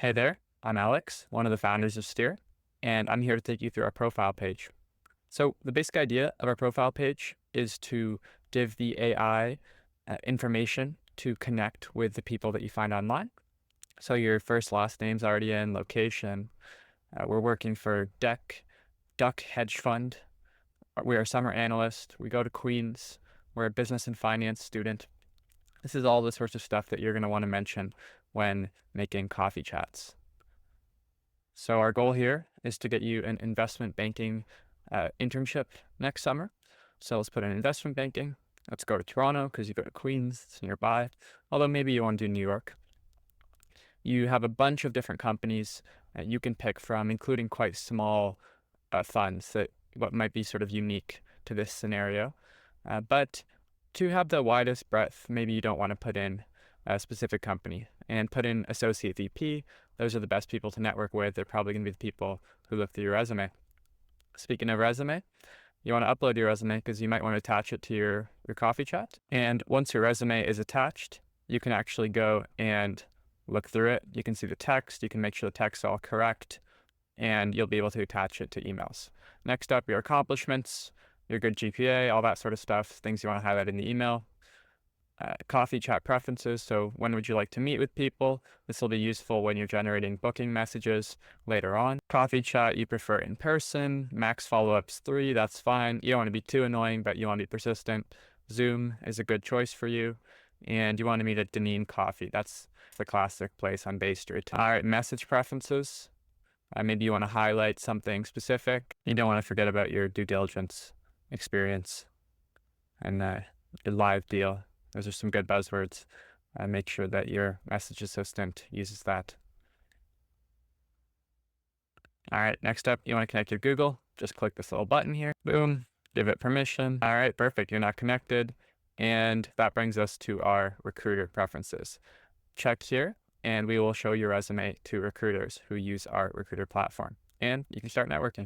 Hey there, I'm Alex, one of the founders of Steer, and I'm here to take you through our profile page. So the basic idea of our profile page is to give the AI information to connect with the people that you find online. So your first, last name's already in, location. We're working for Duck Hedge Fund. We are a summer analyst. We go to Queens. We're a business and finance student. This is all the sorts of stuff that you're going to want to mention when making coffee chats. So our goal here is to get you an investment banking internship next summer. So let's put in investment banking. Let's go to Toronto because you go to Queens, it's nearby. Although maybe you want to do New York. You have a bunch of different companies you can pick from, including quite small funds that what might be sort of unique to this scenario. But to have the widest breadth, maybe you don't want to put in a specific company and put in associate VP. Those are the best people to network with. They're probably going to be the people who look through your resume. Speaking of resume, you want to upload your resume because you might want to attach it to your coffee chat. And once your resume is attached, you can actually go and look through it. You can see the text. You can make sure the text is all correct, and you'll be able to attach it to emails. Next up, your accomplishments, your good GPA, all that sort of stuff, things you want to highlight in the email. Coffee chat preferences. So when would you like to meet with people? This will be useful when you're generating booking messages later on. Coffee chat, you prefer in person. Max follow-ups 3, that's fine. You don't want to be too annoying, but you want to be persistent. Zoom is a good choice for you. And you want to meet at Deneen Coffee. That's the classic place on Bay Street. All right, message preferences. Maybe you want to highlight something specific. You don't want to forget about your due diligence experience and your live deal. Those are some good buzzwords. Make sure that your message assistant uses that. All right, next up, you want to connect your Google. Just click this little button here. Boom, give it permission. All right, perfect. You're not connected. And that brings us to our recruiter preferences. Check here, and we will show your resume to recruiters who use our recruiter platform. And you can start networking.